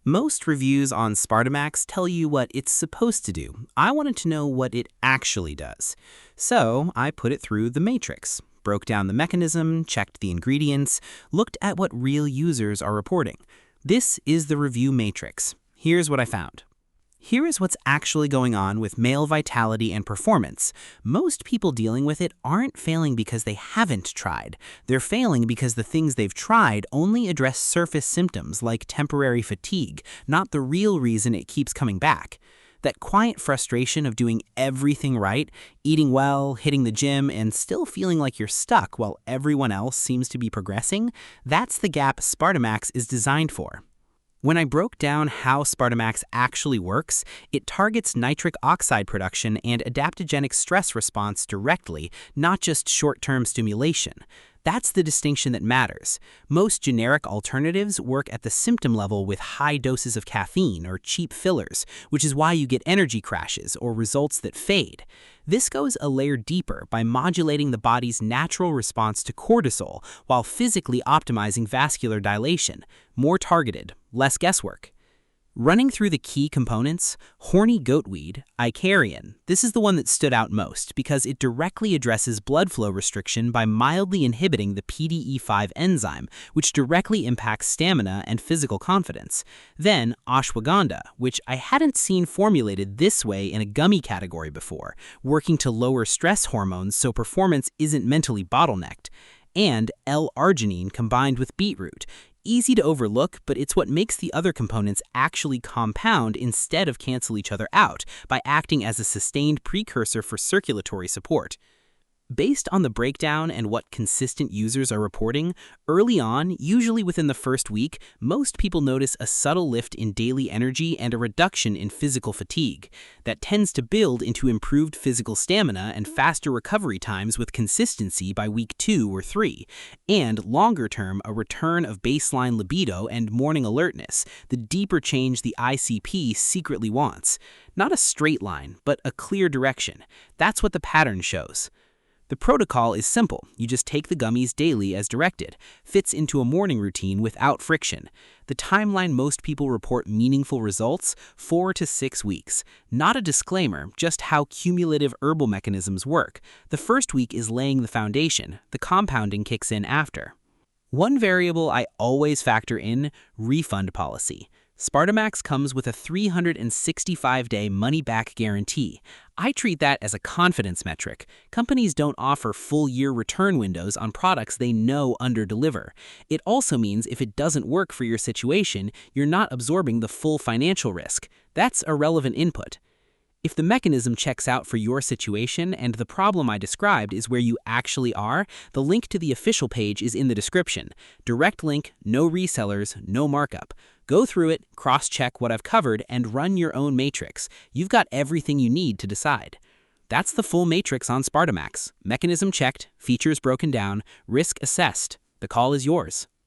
Most reviews on Spartamax tell you what it's supposed to do. I wanted to know what it actually does. So I put it through the matrix, broke down the mechanism, checked the ingredients, looked at what real users are reporting. This is the review matrix. Here's what I found. Here is what's actually going on with male vitality and performance. Most people dealing with it aren't failing because they haven't tried. They're failing because the things they've tried only address surface symptoms like temporary fatigue, not the real reason it keeps coming back. That quiet frustration of doing everything right, eating well, hitting the gym, and still feeling like you're stuck while everyone else seems to be progressing, that's the gap Spartamax is designed for. When I broke down how Spartamax actually works, it targets nitric oxide production and adaptogenic stress response directly, not just short-term stimulation. That's the distinction that matters. Most generic alternatives work at the symptom level with high doses of caffeine or cheap fillers, which is why you get energy crashes or results that fade. This goes a layer deeper by modulating the body's natural response to cortisol while physically optimizing vascular dilation. More targeted, less guesswork. Running through the key components, Horny Goat Weed, Icariin. This is the one that stood out most because it directly addresses blood flow restriction by mildly inhibiting the PDE5 enzyme, which directly impacts stamina and physical confidence. Then Ashwagandha, which I hadn't seen formulated this way in a gummy category before, working to lower stress hormones so performance isn't mentally bottlenecked. And L-Arginine combined with beetroot. Easy to overlook, but it's what makes the other components actually compound instead of cancel each other out by acting as a sustained precursor for circulatory support. Based on the breakdown and what consistent users are reporting, early on, usually within the first week, most people notice a subtle lift in daily energy and a reduction in physical fatigue. That tends to build into improved physical stamina and faster recovery times with consistency by week 2 or 3, and longer term, a return of baseline libido and morning alertness, the deeper change the ICP secretly wants. Not a straight line, but a clear direction. That's what the pattern shows. The protocol is simple. You just take the gummies daily as directed. Fits into a morning routine without friction. The timeline most people report meaningful results, 4 to 6 weeks. Not a disclaimer, just how cumulative herbal mechanisms work. The first week is laying the foundation. The compounding kicks in after. One variable I always factor in, refund policy. Spartamax comes with a 365-day money-back guarantee. I treat that as a confidence metric. Companies don't offer full-year return windows on products they know under-deliver. It also means if it doesn't work for your situation, you're not absorbing the full financial risk. That's a relevant input. If the mechanism checks out for your situation and the problem I described is where you actually are, the link to the official page is in the description. Direct link, no resellers, no markup. Go through it, cross-check what I've covered, and run your own matrix. You've got everything you need to decide. That's the full matrix on Spartamax. Mechanism checked, features broken down, risk assessed. The call is yours.